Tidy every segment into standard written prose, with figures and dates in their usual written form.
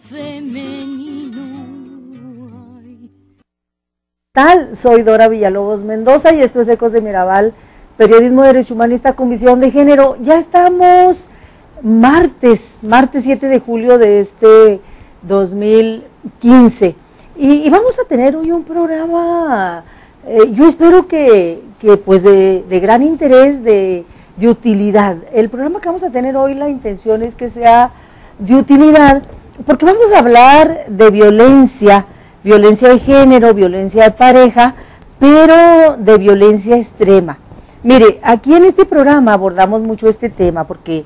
femenino. Tal, soy Dora Villalobos Mendoza y esto es Ecos de Mirabal, periodismo derecho humanista con visión de género. Ya estamos martes 7 de julio de este 2015 y vamos a tener hoy un programa, yo espero que pues de gran interés, de utilidad. El programa que vamos a tener hoy, la intención es que sea de utilidad, porque vamos a hablar de violencia de género, violencia de pareja, pero de violencia extrema. Mire, aquí en este programa abordamos mucho este tema porque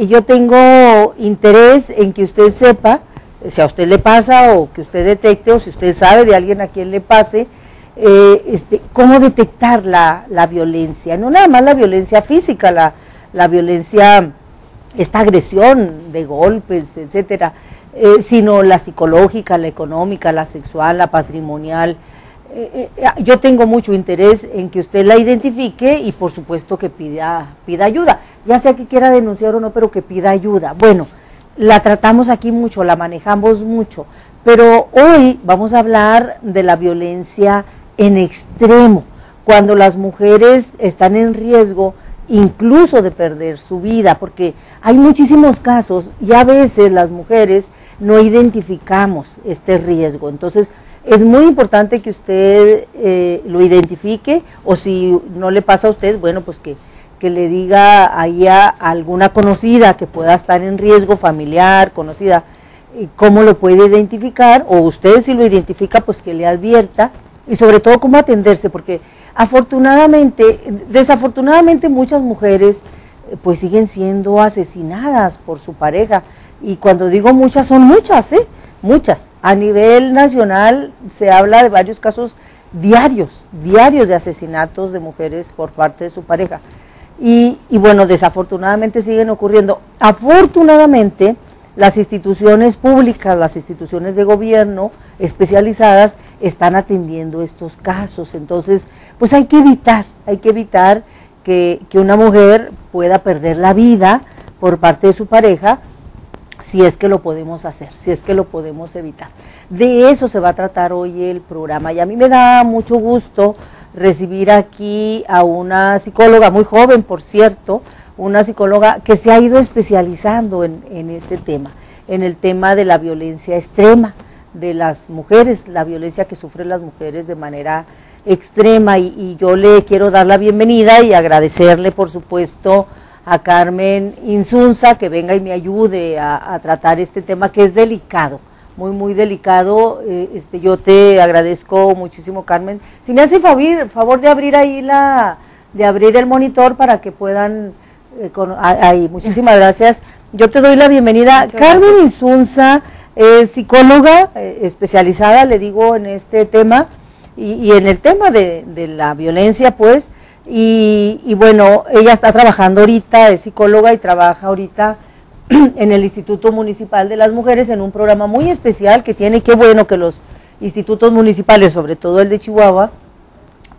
yo tengo interés en que usted sepa, si a usted le pasa o que usted detecte, o si usted sabe de alguien a quien le pase, cómo detectar la violencia, no nada más la violencia física, la violencia, esta agresión de golpes, etcétera, sino la psicológica, la económica, la sexual, la patrimonial. Yo tengo mucho interés en que usted la identifique y por supuesto que pida ayuda, ya sea que quiera denunciar o no, pero que pida ayuda. Bueno, la tratamos aquí mucho, la manejamos mucho, pero hoy vamos a hablar de la violencia en extremo, cuando las mujeres están en riesgo incluso de perder su vida, porque hay muchísimos casos y a veces las mujeres no identificamos este riesgo. Entonces es muy importante que usted lo identifique, o si no le pasa a usted, bueno, pues que le diga ahí a alguna conocida que pueda estar en riesgo, familiar, conocida, cómo lo puede identificar, o usted si lo identifica, pues que le advierta, y sobre todo cómo atenderse, porque desafortunadamente muchas mujeres pues siguen siendo asesinadas por su pareja, y cuando digo muchas, son muchas, muchas. A nivel nacional se habla de varios casos diarios de asesinatos de mujeres por parte de su pareja, y bueno, desafortunadamente siguen ocurriendo. Afortunadamente, las instituciones públicas, las instituciones de gobierno especializadas están atendiendo estos casos. Entonces, pues hay que evitar que una mujer pueda perder la vida por parte de su pareja, si es que lo podemos hacer, si es que lo podemos evitar. De eso se va a tratar hoy el programa, y a mí me da mucho gusto recibir aquí a una psicóloga muy joven, por cierto, una psicóloga que se ha ido especializando en este tema, en el tema de la violencia extrema de las mujeres, la violencia que sufren las mujeres de manera extrema, y yo le quiero dar la bienvenida y agradecerle, por supuesto, a Carmen Insunza que venga y me ayude a tratar este tema que es delicado, muy delicado. Yo te agradezco muchísimo, Carmen. Si me hace favor de abrir ahí de abrir el monitor para que puedan ahí, muchísimas gracias. Yo te doy la bienvenida. Muchas Carmen gracias. Insunza es psicóloga especializada, le digo, en este tema y en el tema de la violencia, pues, y bueno, ella está trabajando ahorita, es psicóloga y trabaja ahorita en el Instituto Municipal de las Mujeres en un programa muy especial que tiene. Qué bueno que los institutos municipales, sobre todo el de Chihuahua,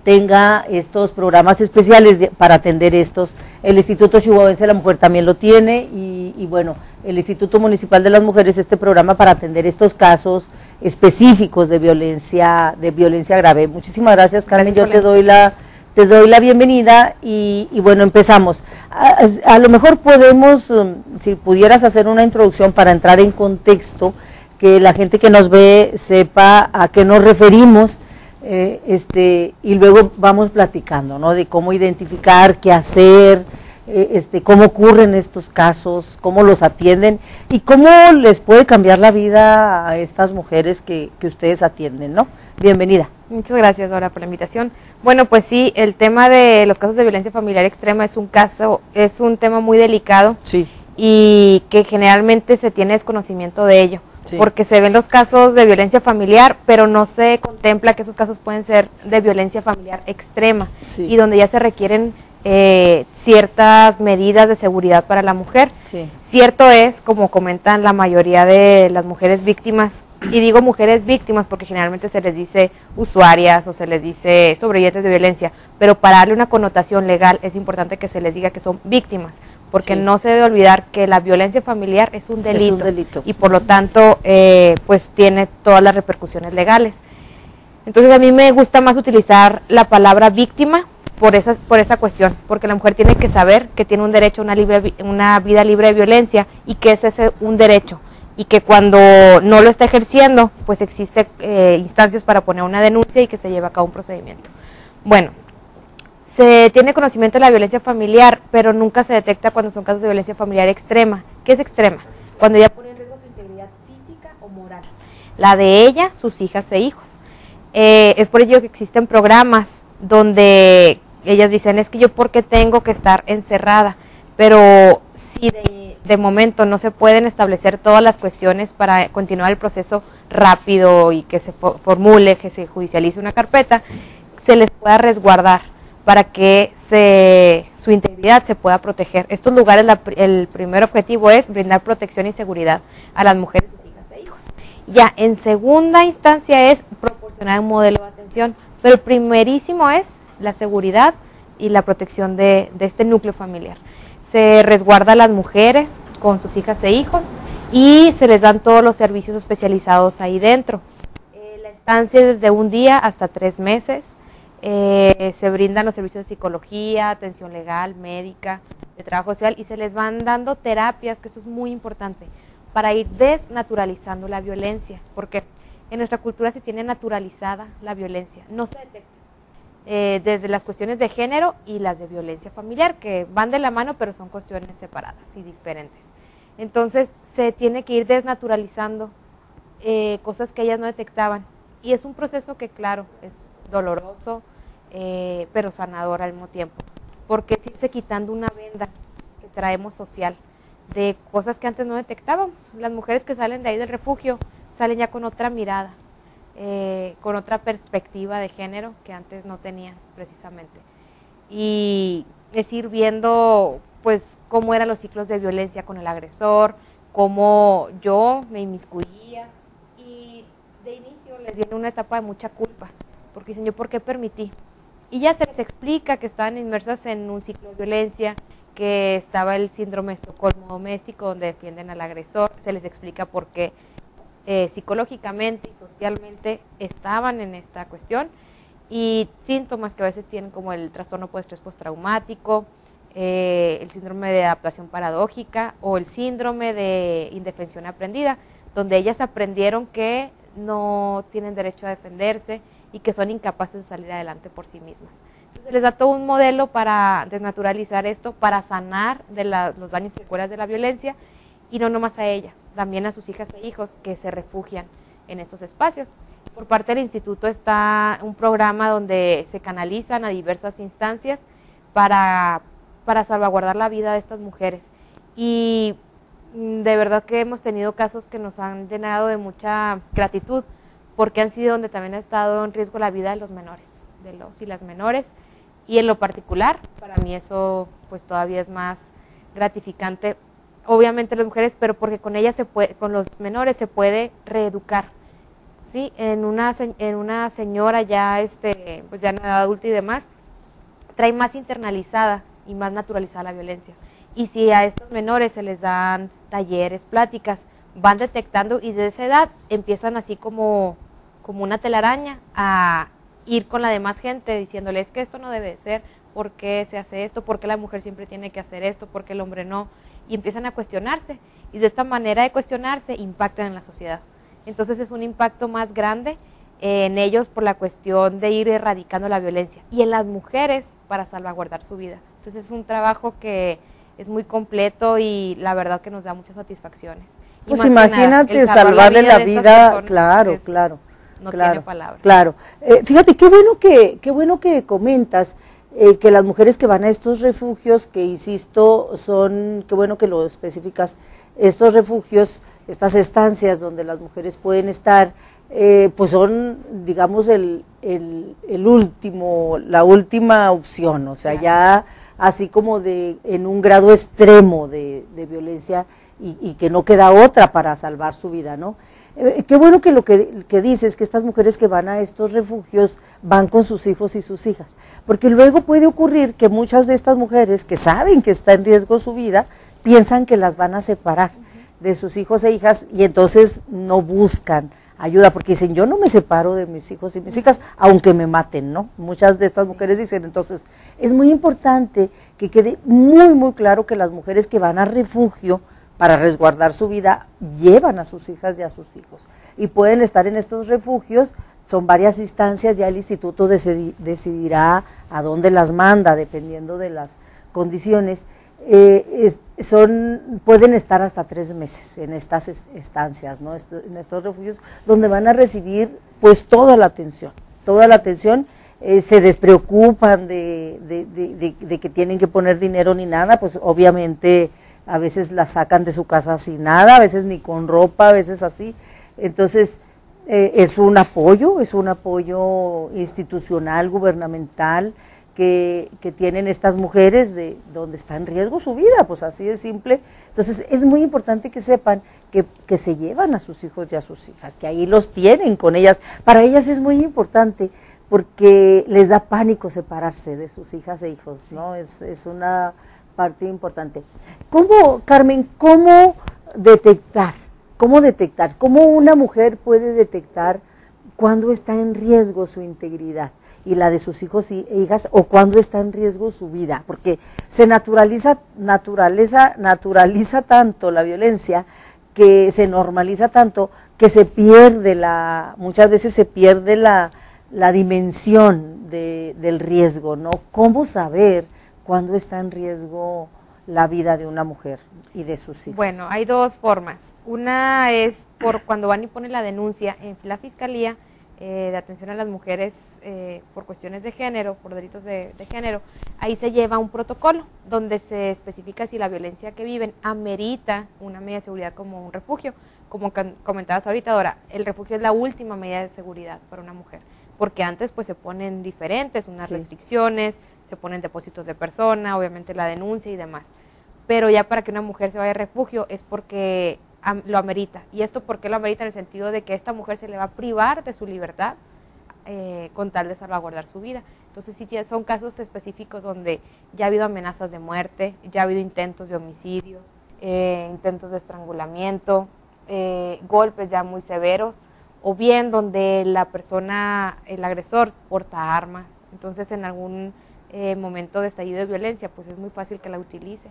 tenga estos programas especiales para atender estos. El Instituto Chihuahuense de la Mujer también lo tiene, y bueno, el Instituto Municipal de las Mujeres, este programa para atender estos casos específicos de violencia grave. Muchísimas gracias, Carmen. Yo te doy la bienvenida y bueno, empezamos. A lo mejor podemos, si pudieras hacer una introducción para entrar en contexto, que la gente que nos ve sepa a qué nos referimos, y luego vamos platicando, ¿no?, de cómo identificar, qué hacer, cómo ocurren estos casos, cómo los atienden y cómo les puede cambiar la vida a estas mujeres que ustedes atienden, ¿no? Bienvenida. Muchas gracias, Dora, por la invitación. Bueno, pues sí, el tema de los casos de violencia familiar extrema es un tema muy delicado, sí, y que generalmente se tiene desconocimiento de ello. Sí. Porque se ven los casos de violencia familiar, pero no se contempla que esos casos pueden ser de violencia familiar extrema, sí, y donde ya se requieren ciertas medidas de seguridad para la mujer. Sí. Cierto es, como comentan la mayoría de las mujeres víctimas, y digo mujeres víctimas porque generalmente se les dice usuarias o se les dice sobrevivientes de violencia, pero para darle una connotación legal es importante que se les diga que son víctimas, porque Sí. no se debe olvidar que la violencia familiar es un delito, Es un delito. y por lo tanto pues tiene todas las repercusiones legales. Entonces a mí me gusta más utilizar la palabra víctima por esa cuestión, porque la mujer tiene que saber que tiene un derecho a una vida libre de violencia, y que es ese un derecho, y que cuando no lo está ejerciendo, pues existe instancias para poner una denuncia y que se lleve a cabo un procedimiento. Bueno, se tiene conocimiento de la violencia familiar, pero nunca se detecta cuando son casos de violencia familiar extrema. ¿Qué es extrema? Cuando ya pone en riesgo su integridad física o moral, la de ella, sus hijas e hijos. Es por ello que existen programas donde ellas dicen, es que yo ¿por qué tengo que estar encerrada? Pero si de momento no se pueden establecer todas las cuestiones para continuar el proceso rápido y que se formule, que se judicialice una carpeta, se les pueda resguardar para que su integridad se pueda proteger. Estos lugares, el primer objetivo es brindar protección y seguridad a las mujeres, sus hijas e hijos. Ya en segunda instancia es proporcionar un modelo de atención, pero el primerísimo es la seguridad y la protección de este núcleo familiar. Se resguarda a las mujeres con sus hijas e hijos y se les dan todos los servicios especializados ahí dentro. La estancia es desde un día hasta 3 meses. Se brindan los servicios de psicología, atención legal, médica, de trabajo social, y se les van dando terapias, que esto es muy importante, para ir desnaturalizando la violencia, porque en nuestra cultura se tiene naturalizada la violencia, no se detecta. Desde las cuestiones de género y las de violencia familiar, que van de la mano, pero son cuestiones separadas y diferentes. Entonces se tiene que ir desnaturalizando cosas que ellas no detectaban, y es un proceso que, claro, es doloroso, pero sanador al mismo tiempo, porque es irse quitando una venda que traemos social, de cosas que antes no detectábamos. Las mujeres que salen de ahí del refugio salen ya con otra mirada, con otra perspectiva de género que antes no tenían precisamente, y es ir viendo pues cómo eran los ciclos de violencia con el agresor, cómo yo me inmiscuía, y de inicio les viene una etapa de mucha culpa, porque dicen, ¿yo por qué permití? Y ya se les explica que estaban inmersas en un ciclo de violencia, que estaba el síndrome de Estocolmo doméstico, donde defienden al agresor, se les explica por qué psicológicamente y socialmente estaban en esta cuestión, y síntomas que a veces tienen como el trastorno postestrés postraumático, el síndrome de adaptación paradójica o el síndrome de indefensión aprendida, donde ellas aprendieron que no tienen derecho a defenderse y que son incapaces de salir adelante por sí mismas. Entonces les da todo un modelo para desnaturalizar esto, para sanar de los daños y secuelas de la violencia, y no nomás a ellas, también a sus hijas e hijos que se refugian en estos espacios. Por parte del instituto está un programa donde se canalizan a diversas instancias para salvaguardar la vida de estas mujeres, y de verdad que hemos tenido casos que nos han llenado de mucha gratitud, porque han sido donde también ha estado en riesgo la vida de los menores, de los y las menores, y en lo particular, para mí eso pues todavía es más gratificante, obviamente las mujeres, pero porque con ellas con los menores se puede reeducar, ¿sí? En una señora ya, pues ya en edad adulta y demás, trae más internalizada y más naturalizada la violencia, y si a estos menores se les dan talleres, pláticas, van detectando, y de esa edad empiezan así como una telaraña a ir con la demás gente diciéndole, es que esto no debe de ser, ¿por qué se hace esto? ¿Por qué la mujer siempre tiene que hacer esto? ¿Por qué el hombre no? Y empiezan a cuestionarse, y de esta manera de cuestionarse impactan en la sociedad. Entonces es un impacto más grande en ellos por la cuestión de ir erradicando la violencia, y en las mujeres para salvaguardar su vida. Entonces es un trabajo que es muy completo y la verdad que nos da muchas satisfacciones. Pues imagínate salvarle la vida, claro, claro. No claro, tiene palabras. Claro. Fíjate, qué bueno que comentas que las mujeres que van a estos refugios, que insisto, qué bueno que lo especificas, estos refugios, estas estancias donde las mujeres pueden estar, pues son, digamos, la última opción, o sea, claro, ya así como en un grado extremo de violencia, y que no queda otra para salvar su vida, ¿no? Qué bueno que lo que dices, que estas mujeres que van a estos refugios van con sus hijos y sus hijas, porque luego puede ocurrir que muchas de estas mujeres que saben que está en riesgo su vida, piensan que las van a separar de sus hijos e hijas y entonces no buscan ayuda, porque dicen, yo no me separo de mis hijos y mis hijas, aunque me maten, ¿no? Muchas de estas mujeres dicen, entonces, es muy importante que quede muy, muy claro que las mujeres que van a refugio para resguardar su vida, llevan a sus hijas y a sus hijos. Y pueden estar en estos refugios, son varias instancias, ya el instituto decidirá a dónde las manda, dependiendo de las condiciones. Pueden estar hasta 3 meses en estas estancias, ¿no? En estos refugios, donde van a recibir pues toda la atención, se despreocupan de que tienen que poner dinero ni nada, pues obviamente a veces las sacan de su casa sin nada, a veces ni con ropa, a veces así. Entonces, es un apoyo institucional, gubernamental, que tienen estas mujeres de donde está en riesgo su vida, pues así de simple. Entonces, es muy importante que sepan que se llevan a sus hijos y a sus hijas, que ahí los tienen con ellas. Para ellas es muy importante porque les da pánico separarse de sus hijas e hijos, ¿no? Es una parte importante. Carmen, cómo detectar? ¿Cómo una mujer puede detectar cuándo está en riesgo su integridad y la de sus hijos e hijas, o cuándo está en riesgo su vida? Porque se naturaliza tanto la violencia, que se normaliza tanto, que se pierde muchas veces se pierde la dimensión del riesgo, ¿no? ¿Cómo saber cuándo está en riesgo la vida de una mujer y de sus hijos? Bueno, hay 2 formas. Una es por cuando van y ponen la denuncia en la Fiscalía de Atención a las Mujeres por cuestiones de género, por delitos de género. Ahí se lleva un protocolo donde se especifica si la violencia que viven amerita una medida de seguridad como un refugio. Como comentabas ahorita, Dora, el refugio es la última medida de seguridad para una mujer, porque antes pues se ponen diferentes, unas restricciones, se ponen depósitos de persona, obviamente la denuncia y demás. Pero ya para que una mujer se vaya a refugio es porque lo amerita. ¿Y esto por qué lo amerita? En el sentido de que a esta mujer se le va a privar de su libertad con tal de salvaguardar su vida. Entonces sí son casos específicos donde ya ha habido amenazas de muerte, ya ha habido intentos de homicidio, intentos de estrangulamiento, golpes ya muy severos, o bien donde la persona, el agresor, porta armas. Entonces en algún momento de estallido de violencia, pues es muy fácil que la utilice.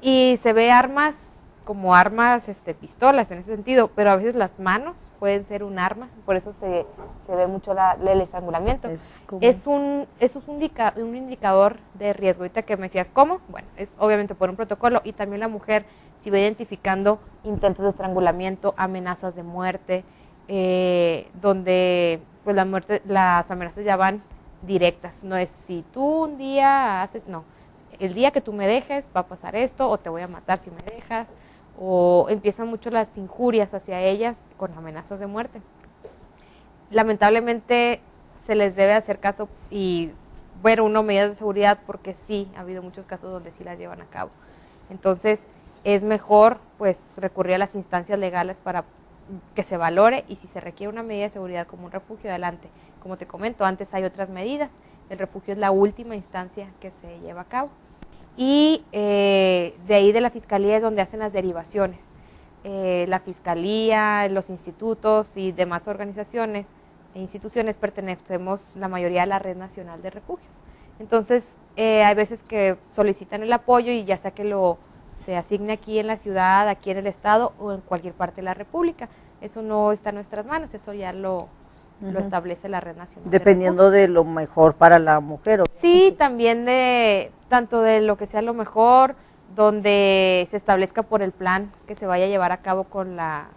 Y se ve armas como armas, pistolas en ese sentido, pero a veces las manos pueden ser un arma, por eso se ve mucho el estrangulamiento. Es un indicador de riesgo. Ahorita que me decías, ¿cómo? Bueno, es obviamente por un protocolo, y también la mujer, si va identificando intentos de estrangulamiento, amenazas de muerte, donde pues las amenazas ya van directas, no es si tú un día haces, no, el día que tú me dejes va a pasar esto, o te voy a matar si me dejas, o empiezan mucho las injurias hacia ellas con amenazas de muerte. Lamentablemente se les debe hacer caso y ver medidas de seguridad, porque sí, ha habido muchos casos donde sí las llevan a cabo. Entonces es mejor pues recurrir a las instancias legales para que se valore, y si se requiere una medida de seguridad como un refugio, adelante. Como te comento, antes hay otras medidas, el refugio es la última instancia que se lleva a cabo. Y de ahí de la Fiscalía es donde hacen las derivaciones. La Fiscalía, los institutos y demás organizaciones e instituciones pertenecemos la mayoría a la Red Nacional de Refugios. Entonces hay veces que solicitan el apoyo, y ya sea que se asigne aquí en la ciudad, aquí en el estado o en cualquier parte de la república. Eso no está en nuestras manos, eso ya lo establece la Red Nacional. Dependiendo de lo mejor para la mujer. Sí, también tanto de lo que sea lo mejor, donde se establezca por el plan que se vaya a llevar a cabo con la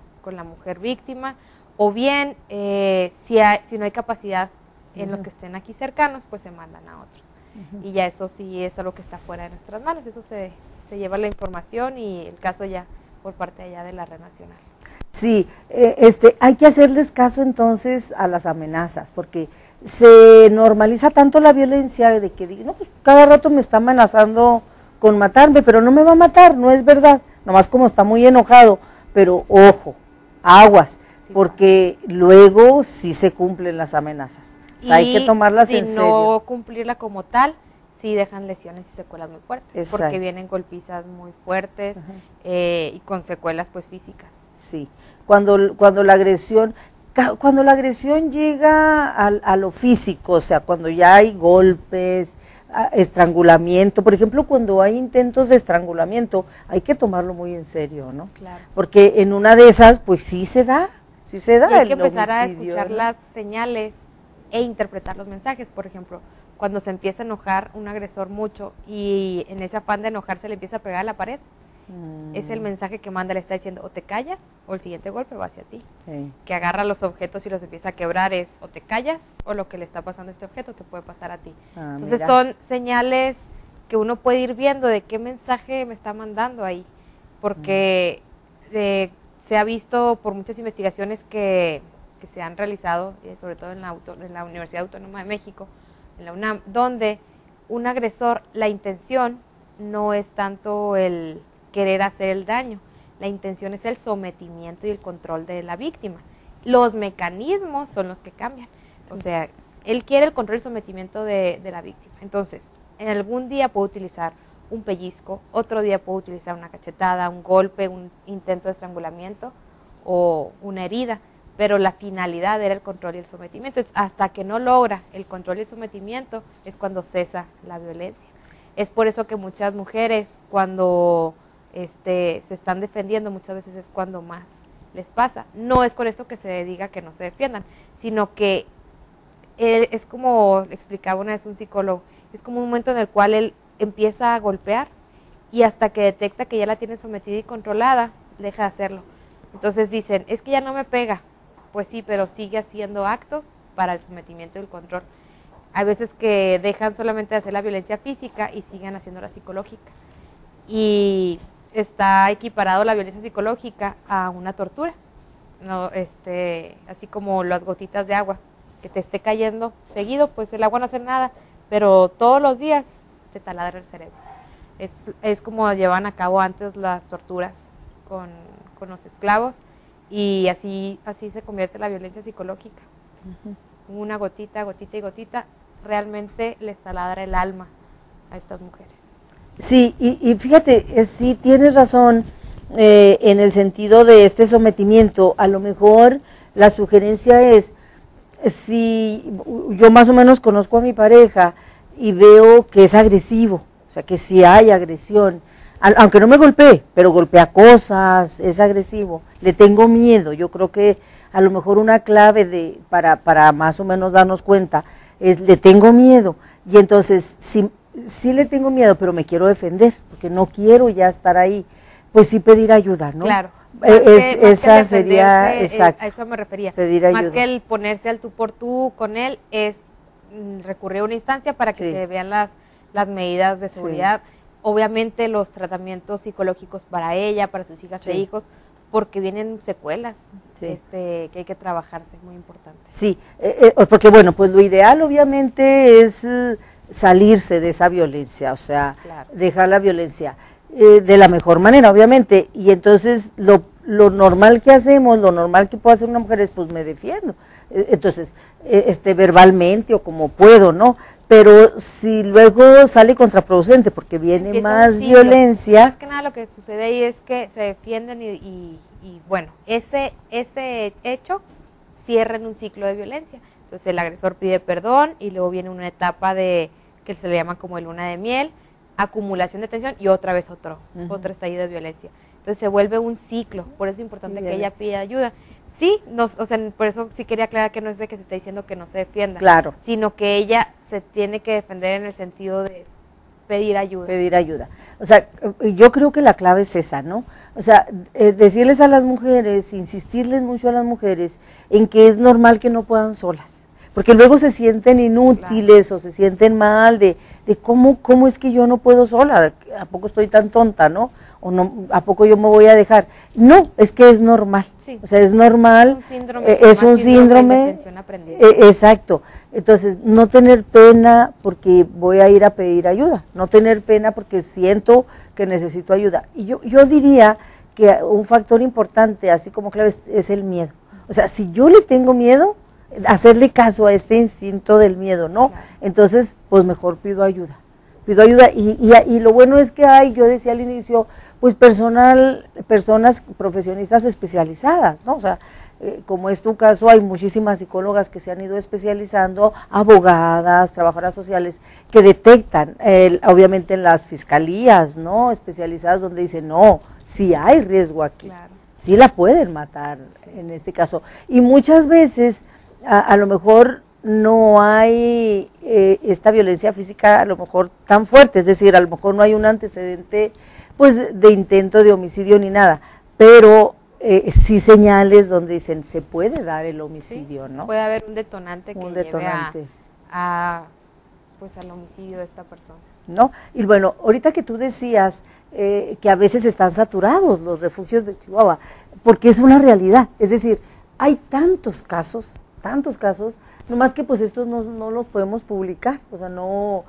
mujer víctima, o bien si no hay capacidad en los que estén aquí cercanos, pues se mandan a otros. Y ya eso sí es algo que está fuera de nuestras manos, eso se lleva la información y el caso ya por parte allá de la Red Nacional. Sí, hay que hacerles caso entonces a las amenazas, porque se normaliza tanto la violencia de que digo, no, pues cada rato me está amenazando con matarme, pero no me va a matar, no es verdad, nomás como está muy enojado, pero ojo, aguas, Sí, porque luego sí se cumplen las amenazas. O sea, hay que tomarlas en serio. Si no cumplirla como tal, sí dejan lesiones y secuelas muy fuertes, Exacto. porque vienen golpizas muy fuertes y con secuelas pues físicas. Sí, cuando la agresión llega a lo físico, o sea, cuando ya hay golpes, estrangulamiento, por ejemplo, cuando hay intentos de estrangulamiento, hay que tomarlo muy en serio, ¿no? Claro. Porque en una de esas, pues sí se da. Y hay que empezar a escuchar, ¿no?, las señales e interpretar los mensajes. Por ejemplo, cuando se empieza a enojar un agresor mucho y en ese afán de enojarse le empieza a pegar a la pared, es el mensaje que manda, le está diciendo o te callas o el siguiente golpe va hacia ti. Que agarra los objetos y los empieza a quebrar, es o te callas o lo que le está pasando a este objeto te puede pasar a ti. Entonces mira, son señales que uno puede ir viendo de qué mensaje me está mandando ahí, porque se ha visto por muchas investigaciones que se han realizado, sobre todo en la Universidad Autónoma de México, en la UNAM, donde un agresor, la intención no es tanto el querer hacer el daño, la intención es el sometimiento y el control de la víctima. Los mecanismos son los que cambian. O sea, él quiere el control y sometimiento de la víctima. Entonces, en algún día puede utilizar un pellizco, otro día puede utilizar una cachetada, un golpe, un intento de estrangulamiento o una herida, pero la finalidad era el control y el sometimiento. Entonces, hasta que no logra el control y el sometimiento es cuando cesa la violencia. Es por eso que muchas mujeres cuando se están defendiendo, muchas veces es cuando más les pasa. No es con eso que se diga que no se defiendan, sino que es como explicaba una vez un psicólogo, es como un momento en el cual él empieza a golpear y hasta que detecta que ya la tiene sometida y controlada, deja de hacerlo. Entonces dicen, es que ya no me pega. Pues sí, pero sigue haciendo actos para el sometimiento y el control. Hay veces que dejan solamente de hacer la violencia física y siguen haciendo la psicológica. Y está equiparado la violencia psicológica a una tortura, ¿no? Así como las gotitas de agua, que te esté cayendo seguido, pues el agua no hace nada, pero todos los días te taladra el cerebro. Es como llevan a cabo antes las torturas con los esclavos, y así se convierte la violencia psicológica. Una gotita, gotita y gotita, realmente les taladra el alma a estas mujeres. Sí, y fíjate, sí tienes razón en el sentido de este sometimiento. A lo mejor la sugerencia es, si yo más o menos conozco a mi pareja y veo que es agresivo, o sea, que si hay agresión, aunque no me golpee, pero golpea cosas, es agresivo, le tengo miedo. Yo creo que a lo mejor una clave para más o menos darnos cuenta es, le tengo miedo, y entonces sí le tengo miedo, pero me quiero defender, porque no quiero ya estar ahí, pues sí pedir ayuda, ¿no? Claro. Esa sería, exacto, a eso me refería. Pedir ayuda. Más que el ponerse al tú por tú con él, es recurrir a una instancia para que se vean las medidas de seguridad. Sí. Obviamente los tratamientos psicológicos para ella, para sus hijas e hijos, porque vienen secuelas que hay que trabajarse, muy importante. Sí, porque bueno, pues lo ideal obviamente es salirse de esa violencia, o sea, dejar la violencia de la mejor manera, obviamente, y entonces lo normal que hacemos, lo normal que puede hacer una mujer es, pues me defiendo, entonces, verbalmente o como puedo, ¿no? Pero si luego sale contraproducente porque viene más violencia. Más que nada lo que sucede ahí es que se defienden y bueno, ese hecho cierra en un ciclo de violencia. Entonces el agresor pide perdón y luego viene una etapa que se le llama como el luna de miel, acumulación de tensión y otra vez otro estallido de violencia. Entonces se vuelve un ciclo, por eso es importante que ella pida ayuda. Sí, o sea, por eso sí quería aclarar que no es de que se está diciendo que no se defienda, sino que ella se tiene que defender en el sentido de pedir ayuda. Pedir ayuda. O sea, yo creo que la clave es esa, ¿no? O sea, decirles a las mujeres, insistirles mucho a las mujeres en que es normal que no puedan solas, porque luego se sienten inútiles o se sienten mal de cómo es que yo no puedo sola, ¿a poco estoy tan tonta, no? o no, ¿a poco yo me voy a dejar? No, es que es normal, Sí. o sea, es normal, es un síndrome, de atención aprendida. exacto. Entonces, no tener pena porque voy a ir a pedir ayuda, no tener pena porque siento que necesito ayuda. Y yo diría que un factor importante, así como clave, es el miedo. O sea, si yo le tengo miedo, hacerle caso a este instinto del miedo, ¿no? Claro. Entonces, pues mejor pido ayuda. Y lo bueno es que hay, yo decía al inicio, pues personas profesionistas especializadas, ¿no? O sea, como es tu caso, hay muchísimas psicólogas que se han ido especializando, abogadas, trabajadoras sociales, que detectan, obviamente en las fiscalías, ¿no? Especializadas donde dicen, no, sí hay riesgo aquí, Claro. sí la pueden matar en este caso. Y muchas veces, a lo mejor no hay esta violencia física a lo mejor tan fuerte, es decir, a lo mejor no hay un antecedente pues de intento de homicidio ni nada, pero sí señales donde dicen se puede dar el homicidio, Sí, ¿no? puede haber un detonante que lleve pues al homicidio de esta persona. ¿No? Y bueno, ahorita que tú decías que a veces están saturados los refugios de Chihuahua, porque es una realidad, es decir, hay tantos casos, nomás que pues estos no los podemos publicar, o sea, no,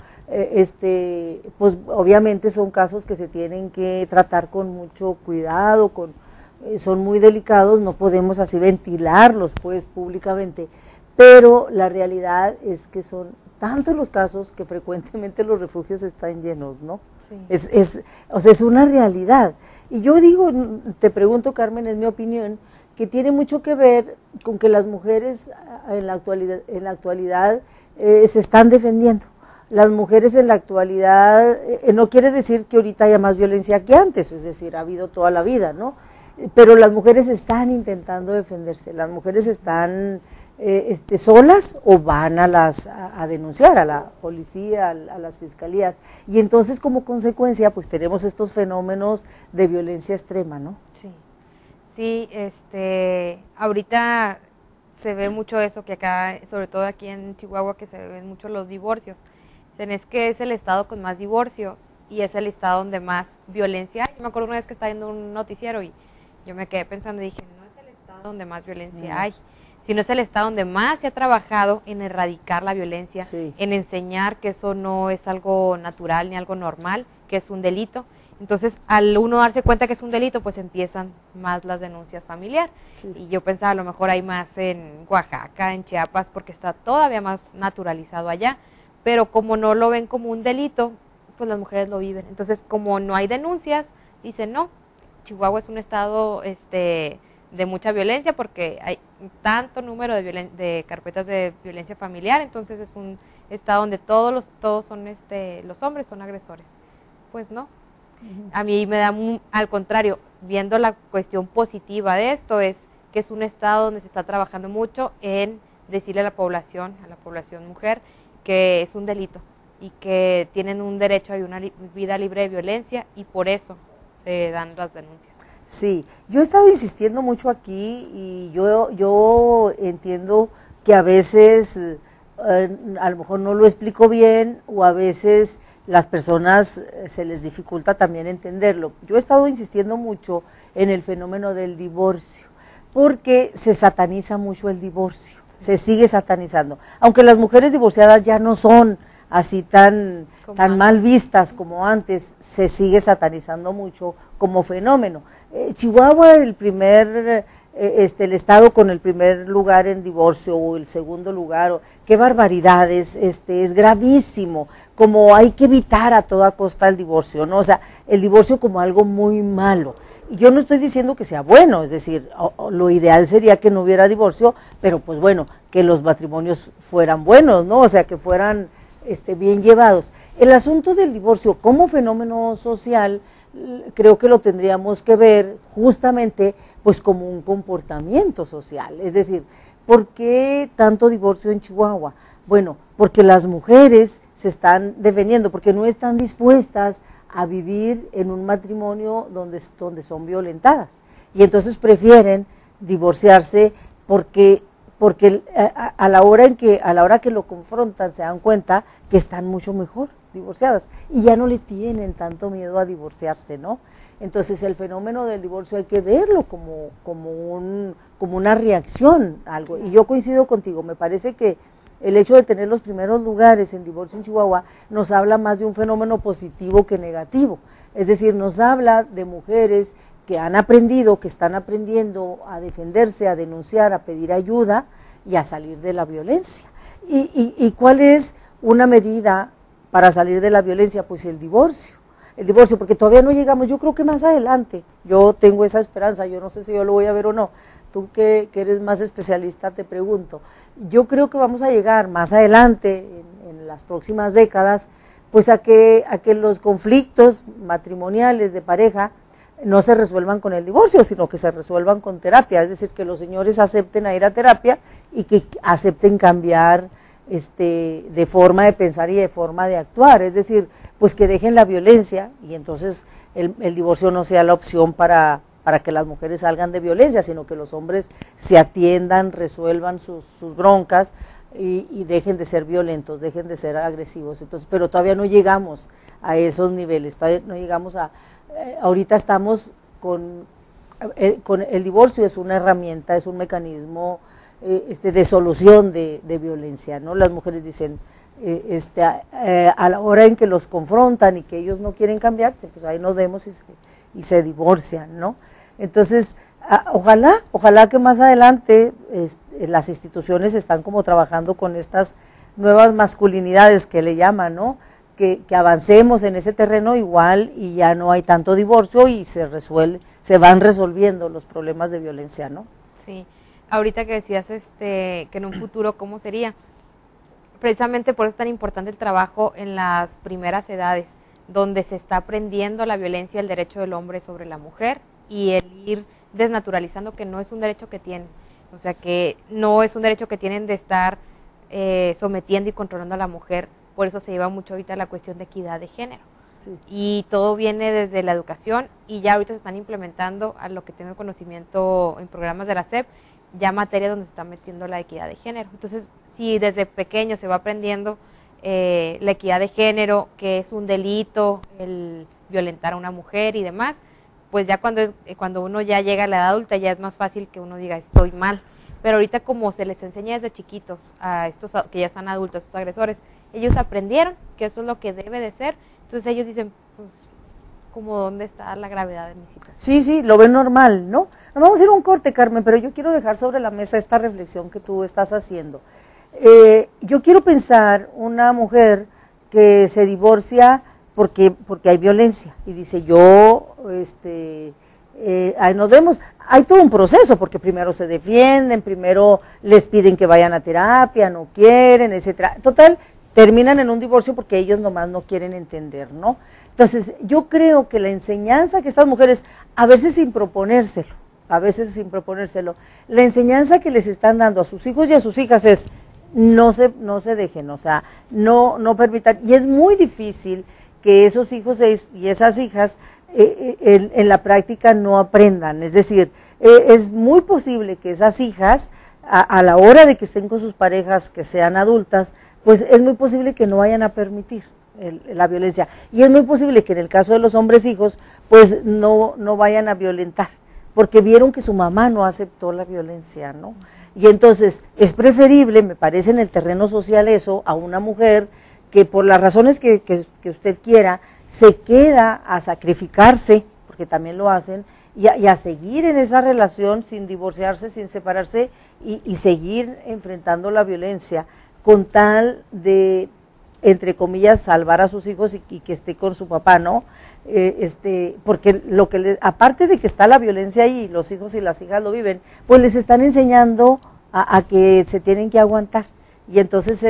pues obviamente son casos que se tienen que tratar con mucho cuidado, son muy delicados, no podemos así ventilarlos pues públicamente, pero la realidad es que son tantos los casos que frecuentemente los refugios están llenos, ¿no? Sí. O sea, es una realidad. Y yo digo, te pregunto, Carmen, es mi opinión, que tiene mucho que ver con que las mujeres en la actualidad se están defendiendo. Las mujeres en la actualidad, no quiere decir que ahorita haya más violencia que antes, es decir, ha habido toda la vida, ¿no? Pero las mujeres están intentando defenderse, las mujeres están solas o van a denunciar a la policía, a las fiscalías, y entonces como consecuencia pues tenemos estos fenómenos de violencia extrema, ¿no? Sí. Sí, ahorita se ve mucho eso, que acá, sobre todo aquí en Chihuahua, que se ven mucho los divorcios. Es que es el estado con más divorcios y es el estado donde más violencia hay. Yo me acuerdo una vez que estaba viendo un noticiero y yo me quedé pensando y dije, no es el estado donde más violencia hay, sino es el estado donde más se ha trabajado en erradicar la violencia, en enseñar que eso no es algo natural ni algo normal, que es un delito. Entonces, al uno darse cuenta que es un delito, pues empiezan más las denuncias familiares. Sí. Y yo pensaba, a lo mejor hay más en Oaxaca, en Chiapas, porque está todavía más naturalizado allá. Pero como no lo ven como un delito, pues las mujeres lo viven. Entonces, como no hay denuncias, dicen, no, Chihuahua es un estado de mucha violencia porque hay tanto número de carpetas de violencia familiar, entonces es un estado donde todos son, los hombres son agresores. Pues no. A mí me da, al contrario, viendo la cuestión positiva de esto, es que es un estado donde se está trabajando mucho en decirle a la población mujer, que es un delito y que tienen un derecho a una vida libre de violencia y por eso se dan las denuncias. Sí, yo he estado insistiendo mucho aquí y yo entiendo que a veces a lo mejor no lo explico bien o a veces las personas se les dificulta también entenderlo. Yo he estado insistiendo mucho en el fenómeno del divorcio, porque se sataniza mucho el divorcio, se sigue satanizando. Aunque las mujeres divorciadas ya no son así tan mal vistas como antes, se sigue satanizando mucho como fenómeno. Chihuahua, el estado con el primer lugar en divorcio o el segundo lugar, qué barbaridades, es gravísimo, como hay que evitar a toda costa el divorcio, ¿no? O sea, el divorcio como algo muy malo. Y yo no estoy diciendo que sea bueno, es decir, lo ideal sería que no hubiera divorcio, pero pues bueno, que los matrimonios fueran buenos, ¿no? O sea, que fueran bien llevados. El asunto del divorcio como fenómeno social, creo que lo tendríamos que ver justamente pues como un comportamiento social, es decir, ¿por qué tanto divorcio en Chihuahua? Bueno, porque las mujeres se están defendiendo, porque no están dispuestas a vivir en un matrimonio donde son violentadas y entonces prefieren divorciarse porque a la hora que lo confrontan se dan cuenta que están mucho mejor, divorciadas y ya no le tienen tanto miedo a divorciarse, ¿no? Entonces el fenómeno del divorcio hay que verlo como una reacción a algo. Y yo coincido contigo, me parece que el hecho de tener los primeros lugares en divorcio en Chihuahua nos habla más de un fenómeno positivo que negativo. Es decir, nos habla de mujeres que han aprendido, que están aprendiendo a defenderse, a denunciar, a pedir ayuda y a salir de la violencia. ¿Y cuál es una medida para salir de la violencia? Pues el divorcio, porque todavía no llegamos, yo creo que más adelante, yo tengo esa esperanza, yo no sé si yo lo voy a ver o no, tú que eres más especialista te pregunto, yo creo que vamos a llegar más adelante, en las próximas décadas, pues a que los conflictos matrimoniales de pareja no se resuelvan con el divorcio, sino que se resuelvan con terapia, es decir, que los señores acepten a ir a terapia y que acepten cambiar de forma de pensar y de forma de actuar, es decir, pues que dejen la violencia y entonces el divorcio no sea la opción para que las mujeres salgan de violencia, sino que los hombres se atiendan, resuelvan sus broncas y dejen de ser violentos, dejen de ser agresivos. Entonces, pero todavía no llegamos a esos niveles, todavía no llegamos ahorita estamos con el divorcio, es una herramienta, es un mecanismo de solución de violencia, ¿no? Las mujeres dicen, a la hora en que los confrontan y que ellos no quieren cambiar, pues ahí nos vemos y se divorcian, ¿no? Entonces, ojalá que más adelante las instituciones están como trabajando con estas nuevas masculinidades que le llaman, ¿no? Que avancemos en ese terreno igual y ya no hay tanto divorcio y se van resolviendo los problemas de violencia, ¿no? Sí, ahorita que decías que en un futuro, ¿cómo sería? Precisamente por eso es tan importante el trabajo en las primeras edades, donde se está aprendiendo la violencia, el derecho del hombre sobre la mujer y el ir desnaturalizando que no es un derecho que tienen, o sea que no es un derecho que tienen de estar sometiendo y controlando a la mujer, por eso se lleva mucho ahorita la cuestión de equidad de género. Sí. Y todo viene desde la educación y ya ahorita se están implementando, a lo que tengo conocimiento en programas de la SEP, ya materias donde se está metiendo la equidad de género. Entonces, si desde pequeño se va aprendiendo la equidad de género, que es un delito el violentar a una mujer y demás, pues ya cuando uno ya llega a la edad adulta ya es más fácil que uno diga estoy mal. Pero ahorita como se les enseña desde chiquitos a estos que ya están adultos, estos agresores, ellos aprendieron que eso es lo que debe de ser, entonces ellos dicen, pues, como dónde está la gravedad de mi situación. Sí, lo ven normal, ¿no? Nos vamos a ir a un corte, Carmen, pero yo quiero dejar sobre la mesa esta reflexión que tú estás haciendo. Yo quiero pensar una mujer que se divorcia porque hay violencia y dice ahí nos vemos, hay todo un proceso porque primero se defienden, primero les piden que vayan a terapia, no quieren, etcétera. Total, terminan en un divorcio porque ellos nomás no quieren entender, ¿no? Entonces, yo creo que la enseñanza que estas mujeres, a veces sin proponérselo, la enseñanza que les están dando a sus hijos y a sus hijas es no se dejen, o sea, no permitan, y es muy difícil que esos hijos y esas hijas en la práctica no aprendan, es decir, es muy posible que esas hijas a la hora de que estén con sus parejas que sean adultas, pues es muy posible que no vayan a permitir la violencia, y es muy posible que en el caso de los hombres hijos, pues no vayan a violentar, porque vieron que su mamá no aceptó la violencia, ¿no? Y entonces es preferible, me parece, en el terreno social eso, a una mujer que por las razones que usted quiera, se queda a sacrificarse, porque también lo hacen, y a seguir en esa relación sin divorciarse, sin separarse, y seguir enfrentando la violencia, con tal de, entre comillas, salvar a sus hijos y que esté con su papá, ¿no? Porque aparte de que está la violencia ahí, los hijos y las hijas lo viven, pues les están enseñando a que se tienen que aguantar, y entonces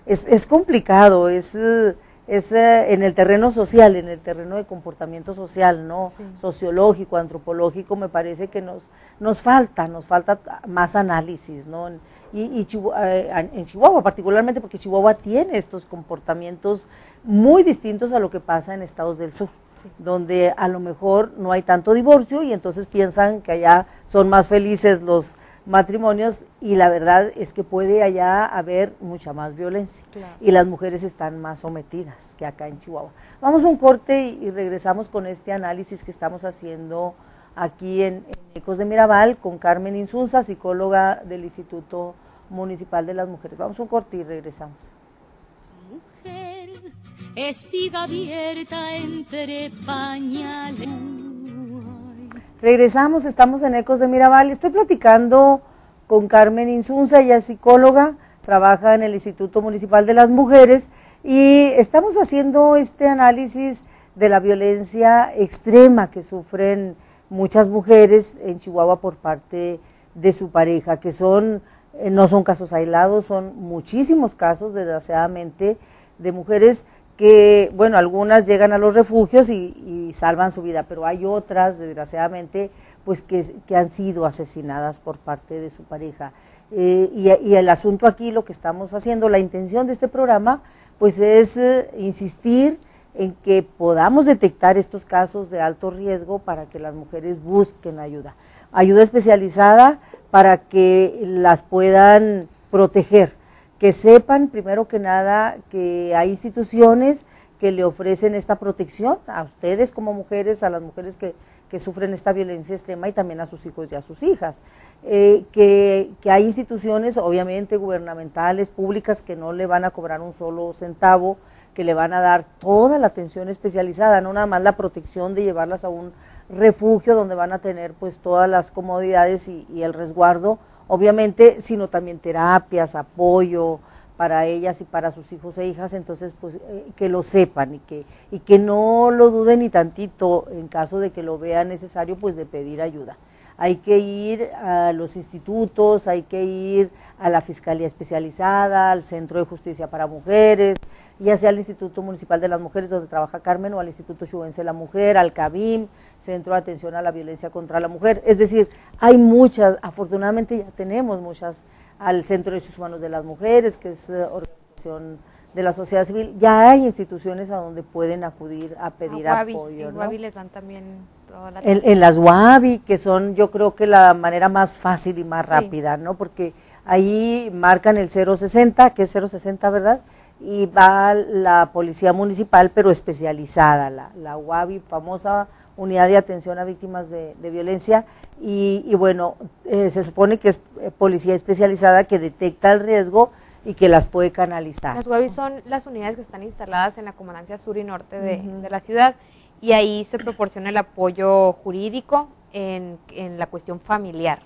es complicado, es en el terreno social, en el terreno de comportamiento social, ¿no? Sí. Sociológico, antropológico, me parece que nos falta más análisis, ¿no? En Chihuahua particularmente, porque Chihuahua tiene estos comportamientos muy distintos a lo que pasa en estados del sur, sí, donde a lo mejor no hay tanto divorcio y entonces piensan que allá son más felices matrimonios, y la verdad es que puede allá haber mucha más violencia, Claro. y las mujeres están más sometidas que acá en Chihuahua. Vamos a un corte y regresamos con este análisis que estamos haciendo aquí en Ecos de Mirabal con Carmen Insunza, psicóloga del Instituto Municipal de las Mujeres. Vamos a un corte y regresamos. Mujer, espiga abierta entre pañales. Regresamos, estamos en Ecos de Mirabal. Estoy platicando con Carmen Insunza, ella es psicóloga, trabaja en el Instituto Municipal de las Mujeres y estamos haciendo este análisis de la violencia extrema que sufren muchas mujeres en Chihuahua por parte de su pareja, que son, no son casos aislados, son muchísimos casos, desgraciadamente, de mujeres que, bueno, algunas llegan a los refugios y salvan su vida, pero hay otras, desgraciadamente, pues que han sido asesinadas por parte de su pareja. Y el asunto aquí, lo que estamos haciendo, la intención de este programa, pues es insistir en que podamos detectar estos casos de alto riesgo para que las mujeres busquen ayuda. Ayuda especializada para que las puedan proteger, que sepan primero que nada que hay instituciones que le ofrecen esta protección a ustedes como mujeres, a las mujeres que sufren esta violencia extrema y también a sus hijos y a sus hijas. Que hay instituciones obviamente gubernamentales, públicas, que no le van a cobrar un solo centavo, que le van a dar toda la atención especializada, no nada más la protección de llevarlas a un refugio donde van a tener pues todas las comodidades y el resguardo, obviamente, sino también terapias, apoyo para ellas y para sus hijos e hijas. Entonces pues que lo sepan y que no lo duden ni tantito en caso de que lo vean necesario, pues de pedir ayuda. Hay que ir a los institutos, hay que ir a la Fiscalía Especializada, al Centro de Justicia para Mujeres, ya sea al Instituto Municipal de las Mujeres donde trabaja Carmen, o al Instituto Chihuahuense de la Mujer, al CABIM, Centro de Atención a la Violencia contra la Mujer. Es decir, hay muchas, afortunadamente ya tenemos muchas, al Centro de Derechos Humanos de las Mujeres, que es organización de la sociedad civil, ya hay instituciones a donde pueden acudir a pedir apoyo. En ¿no? Guavi les dan también toda la En las UABI, que son yo creo que la manera más fácil y más rápida, ¿no? Porque ahí marcan el 060, que es 060, ¿verdad? Y va la policía municipal, pero especializada, la UABI, famosa Unidad de Atención a Víctimas de Violencia, y bueno, se supone que es policía especializada que detecta el riesgo y que las puede canalizar. Las UABI son las unidades que están instaladas en la comandancia sur y norte de la ciudad, y ahí se proporciona el apoyo jurídico en la cuestión familiar,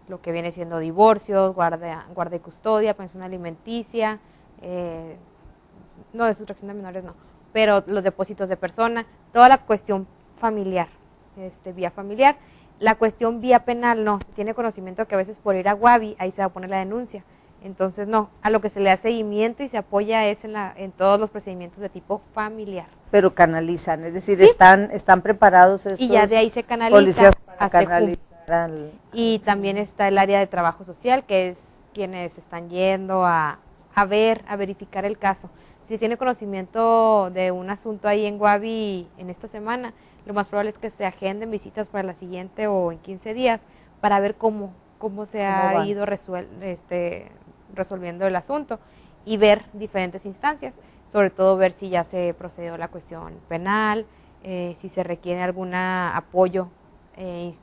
lo que viene siendo divorcios, guarda y custodia, pensión alimenticia, no, de sustracción de menores no, pero los depósitos de persona, toda la cuestión familiar, vía familiar. La cuestión vía penal no, se tiene conocimiento que a veces por ir a Guavi, ahí se va a poner la denuncia. Entonces no, a lo que se le da seguimiento y se apoya es en todos los procedimientos de tipo familiar. Pero canalizan, es decir, Sí. están preparados estos Y ya de ahí se canaliza policías para a SEJUM. canalizar Y también está el área de trabajo social, que es quienes están yendo a verificar el caso. Si tiene conocimiento de un asunto ahí en Guavi en esta semana, lo más probable es que se agenden visitas para la siguiente o en 15 días para ver cómo se ha ido resolviendo el asunto y ver diferentes instancias, sobre todo ver si ya se procedió a la cuestión penal, si se requiere algún apoyo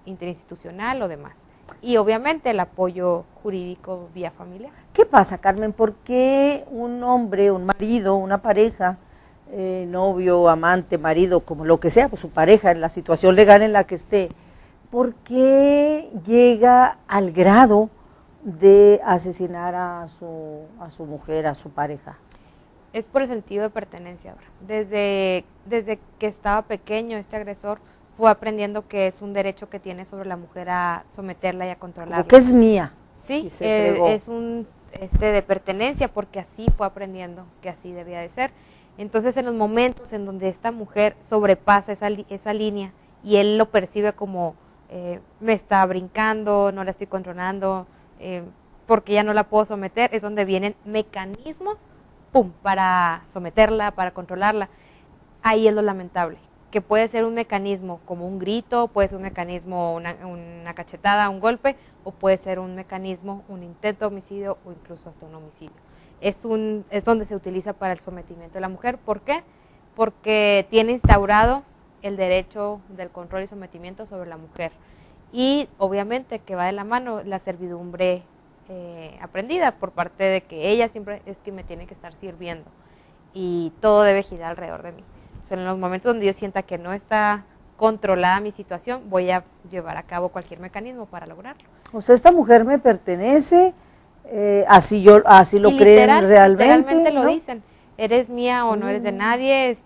interinstitucional o demás. Y obviamente el apoyo jurídico vía familiar. ¿Qué pasa, Carmen? ¿Por qué un hombre, un marido, una pareja, novio, amante, marido, como lo que sea, pues su pareja, en la situación legal en la que esté, ¿por qué llega al grado de asesinar a su mujer, a su pareja? Es por el sentido de pertenencia, Dora. Desde que estaba pequeño, este agresor fue aprendiendo que es un derecho que tiene sobre la mujer a someterla y a controlarla. Porque es mía. Sí, se fregó. es un de pertenencia, porque así fue aprendiendo que así debía de ser. Entonces, en los momentos en donde esta mujer sobrepasa esa línea y él lo percibe como me está brincando, no la estoy controlando, porque ya no la puedo someter, es donde vienen mecanismos para someterla, para controlarla. Ahí es lo lamentable, que puede ser un mecanismo como un grito, puede ser un mecanismo una cachetada, un golpe, o puede ser un mecanismo, un intento de homicidio o incluso hasta un homicidio. Es donde se utiliza para el sometimiento de la mujer. ¿Por qué? Porque tiene instaurado el derecho del control y sometimiento sobre la mujer. Y obviamente que va de la mano la servidumbre aprendida por parte de que ella siempre es quien me tiene que estar sirviendo y todo debe girar alrededor de mí. O sea, en los momentos donde yo sienta que no está controlada mi situación, voy a llevar a cabo cualquier mecanismo para lograrlo. O sea, esta mujer me pertenece, así lo y creen realmente. Literalmente ¿no? lo dicen, eres mía o no eres de nadie,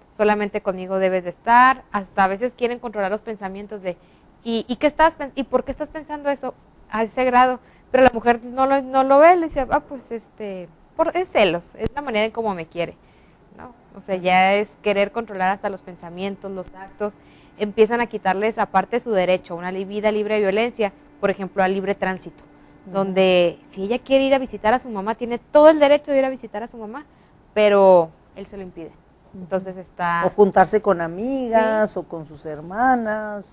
solamente conmigo debes de estar. Hasta a veces quieren controlar los pensamientos de, ¿y por qué estás pensando eso a ese grado? Pero la mujer no lo ve, le dice, pues es celos, es la manera en cómo me quiere, ¿no? O sea, ya es querer controlar hasta los pensamientos, los actos, empiezan a quitarles aparte su derecho a una vida libre de violencia, por ejemplo, al libre tránsito, donde si ella quiere ir a visitar a su mamá, tiene todo el derecho de ir a visitar a su mamá, pero él se lo impide. Entonces o juntarse con amigas, sí, o con sus hermanas,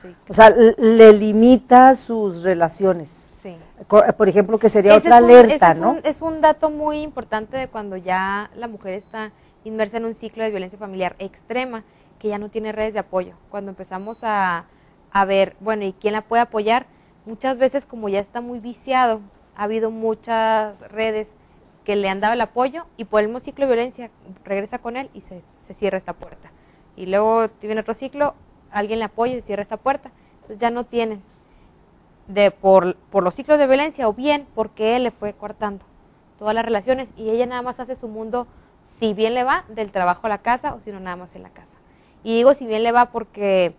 sí, o sea, le limita sus relaciones. Sí. Por ejemplo, que sería otra alerta, ¿no? Es un dato muy importante de cuando ya la mujer está inmersa en un ciclo de violencia familiar extrema, que ya no tiene redes de apoyo. Cuando empezamos a ver, bueno, ¿y quién la puede apoyar? Muchas veces, como ya está muy viciado, ha habido muchas redes que le han dado el apoyo y por el mismo ciclo de violencia regresa con él y se cierra esta puerta. Y luego viene otro ciclo, alguien le apoya y se cierra esta puerta. Entonces ya no tienen por los ciclos de violencia o bien porque él le fue cortando todas las relaciones y ella nada más hace su mundo, si bien le va, del trabajo a la casa o si no nada más en la casa. Y digo si bien le va porque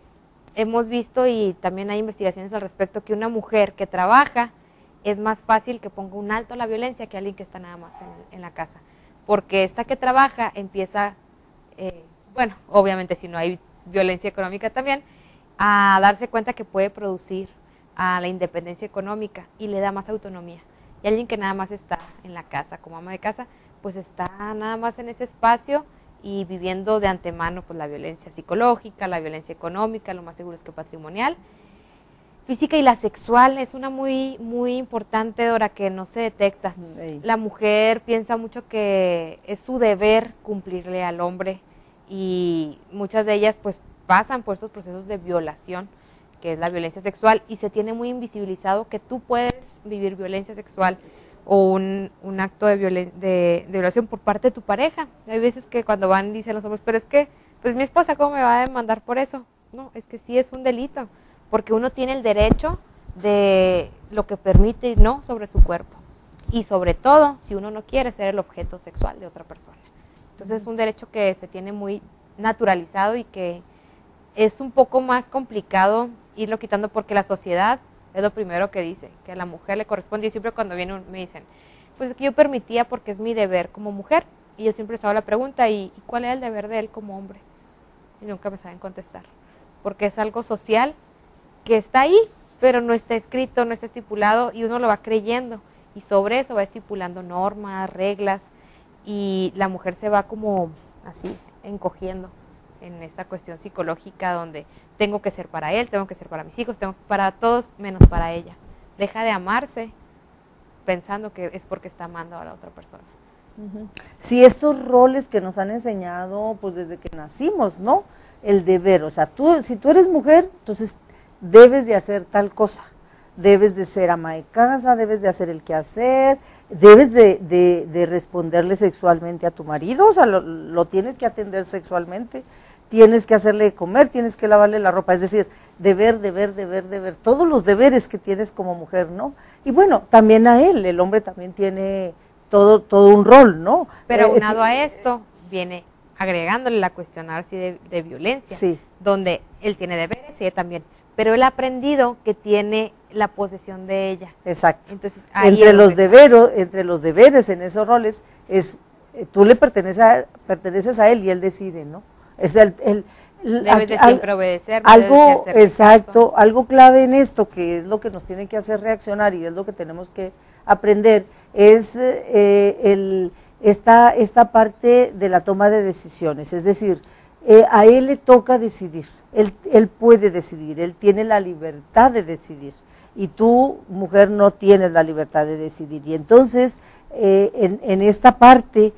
hemos visto y también hay investigaciones al respecto que una mujer que trabaja es más fácil que ponga un alto a la violencia que alguien que está nada más en la casa. Porque esta que trabaja empieza, bueno, obviamente si no hay violencia económica también, a darse cuenta que puede producir a la independencia económica y le da más autonomía. Y alguien que nada más está en la casa como ama de casa, pues está nada más en ese espacio y viviendo de antemano pues la violencia psicológica, la violencia económica, lo más seguro es que patrimonial, física y la sexual es una muy importante, Dora, que no se detecta. La mujer piensa mucho que es su deber cumplirle al hombre y muchas de ellas pues pasan por estos procesos de violación, que es la violencia sexual, y se tiene muy invisibilizado que tú puedes vivir violencia sexual o un acto de violación por parte de tu pareja. Hay veces que cuando van dicen los hombres, pero es que, pues mi esposa, ¿cómo me va a demandar por eso? No, es que sí es un delito, porque uno tiene el derecho de lo que permite y no sobre su cuerpo. Y sobre todo, si uno no quiere ser el objeto sexual de otra persona. Entonces es un derecho que se tiene muy naturalizado y que es un poco más complicado irlo quitando porque la sociedad es lo primero que dice, que a la mujer le corresponde. Y siempre cuando vienen me dicen, pues es que yo permitía porque es mi deber como mujer. Y yo siempre les hago la pregunta, ¿y cuál es el deber de él como hombre? Y nunca me saben contestar, porque es algo social que está ahí, pero no está escrito, no está estipulado y uno lo va creyendo. Y sobre eso va estipulando normas, reglas y la mujer se va como así, encogiendo en esta cuestión psicológica donde tengo que ser para él, tengo que ser para mis hijos, tengo para todos menos para ella. Deja de amarse pensando que es porque está amando a la otra persona. Sí, estos roles que nos han enseñado pues desde que nacimos, ¿no? El deber, o sea, si tú eres mujer, entonces debes de hacer tal cosa, debes de ser ama de casa, debes de hacer el quehacer, debes de responderle sexualmente a tu marido, o sea, lo tienes que atender sexualmente, tienes que hacerle comer, tienes que lavarle la ropa, es decir, deber, todos los deberes que tienes como mujer, ¿no? Y bueno, también a él, el hombre también tiene todo un rol, ¿no? Pero aunado a esto, viene agregándole la cuestión ahora sí de violencia, sí, donde él tiene deberes y ella también, pero él ha aprendido que tiene la posesión de ella. Exacto. Entonces, entre los deberes en esos roles, tú le perteneces a él y él decide, ¿no? Es debes de siempre obedecer. Algo, exacto, algo clave en esto, que es lo que nos tiene que hacer reaccionar y es lo que tenemos que aprender, es esta parte de la toma de decisiones, es decir, a él le toca decidir, él puede decidir, él tiene la libertad de decidir, y tú, mujer, no tienes la libertad de decidir, y entonces en esta parte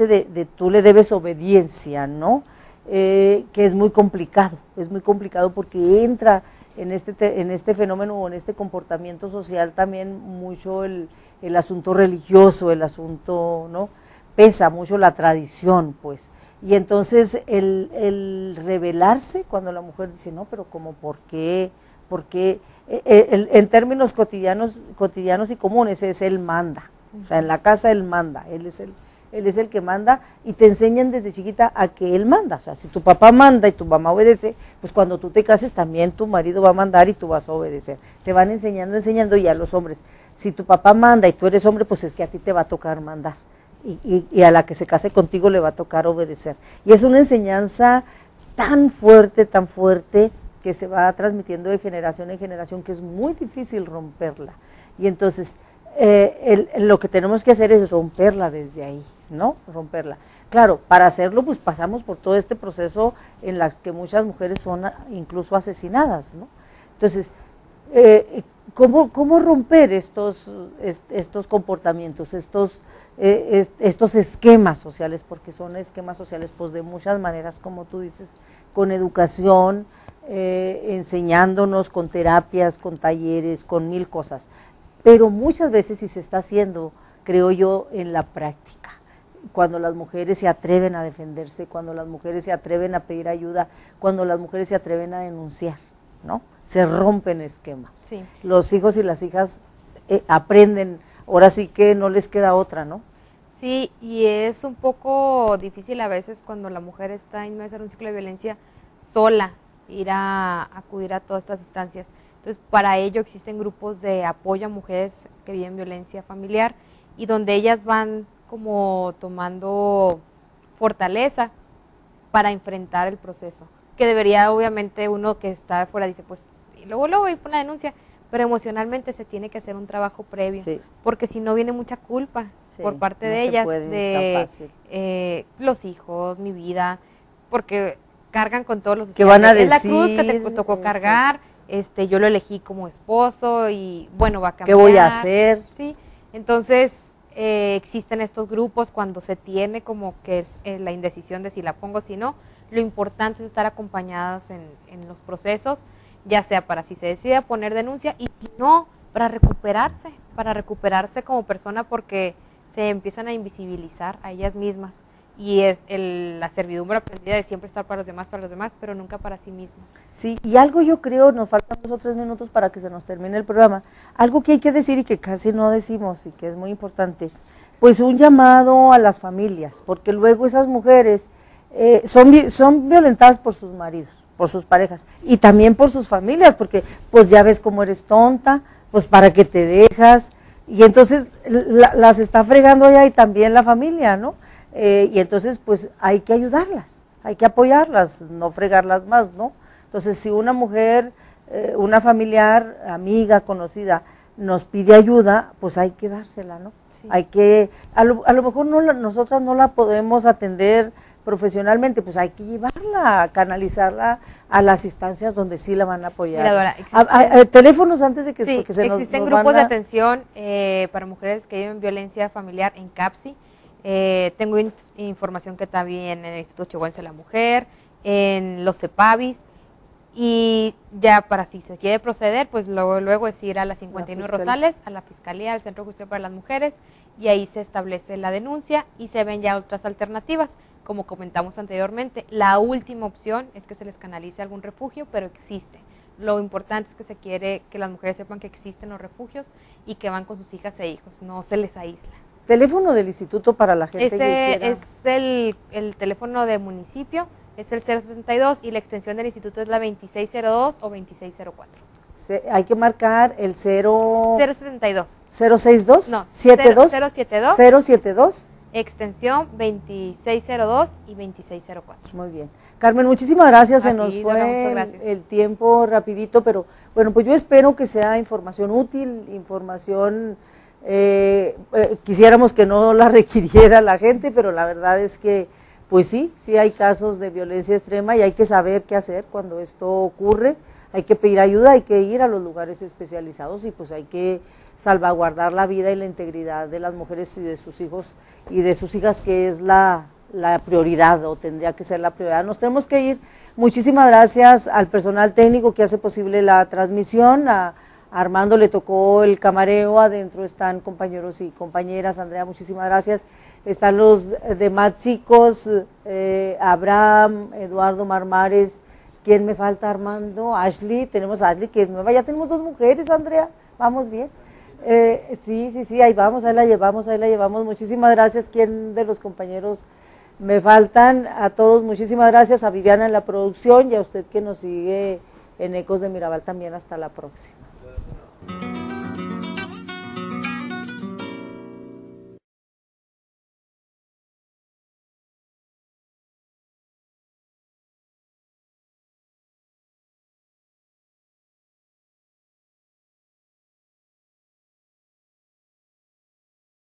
de tú le debes obediencia, ¿no? Que es muy complicado porque entra en este fenómeno o en este comportamiento social también mucho el asunto religioso, el asunto, ¿no? Pesa mucho la tradición, pues, y entonces el rebelarse cuando la mujer dice, no, pero como, ¿por qué? En términos cotidianos y comunes es él manda, o sea, en la casa él manda, él es el que manda, y te enseñan desde chiquita a que él manda. O sea, si tu papá manda y tu mamá obedece, pues cuando tú te cases también tu marido va a mandar y tú vas a obedecer. Te van enseñando y a los hombres. Si tu papá manda y tú eres hombre, pues es que a ti te va a tocar mandar. Y a la que se case contigo le va a tocar obedecer. Y es una enseñanza tan fuerte, que se va transmitiendo de generación en generación, que es muy difícil romperla. Y entonces lo que tenemos que hacer es romperla desde ahí, ¿no? Romperla. Claro, para hacerlo pues pasamos por todo este proceso en las que muchas mujeres son incluso asesinadas, ¿no? Entonces, ¿cómo romper estos comportamientos, estos esquemas sociales? Porque son esquemas sociales pues de muchas maneras, como tú dices, con educación, enseñándonos, con terapias, con talleres, con mil cosas. Pero muchas veces sí se está haciendo, creo yo, en la práctica, cuando las mujeres se atreven a defenderse, cuando las mujeres se atreven a pedir ayuda, cuando las mujeres se atreven a denunciar, ¿no? Se rompen esquemas. Sí. Los hijos y las hijas aprenden, ahora sí que no les queda otra, ¿no? Sí, y es un poco difícil a veces cuando la mujer está inmersa en un ciclo de violencia sola, ir a acudir a todas estas instancias. Entonces, para ello existen grupos de apoyo a mujeres que viven violencia familiar y donde ellas van como tomando fortaleza para enfrentar el proceso, que debería, obviamente, uno que está afuera dice, pues, y luego voy por una denuncia, pero emocionalmente se tiene que hacer un trabajo previo, sí, porque si no viene mucha culpa por parte de ellas, de los hijos, mi vida, porque cargan con todos los que van a decir, es la cruz que te tocó cargar, yo lo elegí como esposo y bueno, va a cambiar. ¿Qué voy a hacer? Sí, entonces existen estos grupos cuando se tiene como que la indecisión de si la pongo o si no. Lo importante es estar acompañadas en los procesos, ya sea para si se decide poner denuncia y si no, para recuperarse como persona, porque se empiezan a invisibilizar a ellas mismas. Y es la servidumbre aprendida de siempre estar para los demás, pero nunca para sí mismas. Sí, y algo yo creo, nos faltan 2 o 3 minutos para que se nos termine el programa, algo que hay que decir y que casi no decimos y que es muy importante, pues un llamado a las familias, porque luego esas mujeres son violentadas por sus maridos, por sus parejas, y también por sus familias, porque pues ya ves cómo eres tonta, pues para qué te dejas, y entonces las está fregando ella y también la familia, ¿no? Y entonces pues hay que ayudarlas, hay que apoyarlas, no fregarlas más, ¿no? Entonces si una mujer, una familiar, amiga, conocida, nos pide ayuda, pues hay que dársela, ¿no? Sí. Hay que, a lo mejor nosotras no la podemos atender profesionalmente, pues hay que llevarla, canalizarla a las instancias donde sí la van a apoyar. Mira, Dora, teléfonos antes de que, sí, porque se nos existen grupos de atención para mujeres que viven violencia familiar en CAPSI. Tengo información que también en el Instituto Chihuahuense de la Mujer, en los CEPAVIS, y ya para si se quiere proceder, pues luego es ir a la 51 Rosales, a la Fiscalía, al Centro de Justicia para las Mujeres, y ahí se establece la denuncia y se ven ya otras alternativas. Como comentamos anteriormente, la última opción es que se les canalice algún refugio, pero existe. Lo importante es que se quiere que las mujeres sepan que existen los refugios y que van con sus hijas e hijos, no se les aísla. Teléfono del instituto para la gente que quiera. Es el teléfono de municipio, es el 062 y la extensión del instituto es la 2602 o 2604. Hay que marcar el 062. 062, no, 72, 072, 072, extensión 2602 y 2604. Muy bien. Carmen, muchísimas gracias, se nos fue el tiempo rapidito, pero bueno, pues yo espero que sea información útil, información, quisiéramos que no la requiriera la gente, pero la verdad es que pues sí, sí hay casos de violencia extrema y hay que saber qué hacer cuando esto ocurre, hay que pedir ayuda, hay que ir a los lugares especializados y pues hay que salvaguardar la vida y la integridad de las mujeres y de sus hijos y de sus hijas, que es la prioridad, o tendría que ser la prioridad. Nos tenemos que ir. Muchísimas gracias al personal técnico que hace posible la transmisión. A Armando le tocó el camareo, adentro están compañeros y compañeras. Andrea, muchísimas gracias. Están los demás chicos, Abraham, Eduardo Marmares. ¿Quién me falta, Armando? Ashley, tenemos a Ashley, que es nueva. Ya tenemos 2 mujeres, Andrea, vamos bien. Sí, ahí vamos, ahí la llevamos. Muchísimas gracias. ¿Quién de los compañeros me faltan? A todos, muchísimas gracias. A Viviana en la producción y a usted que nos sigue en Ecos de Mirabal también. Hasta la próxima.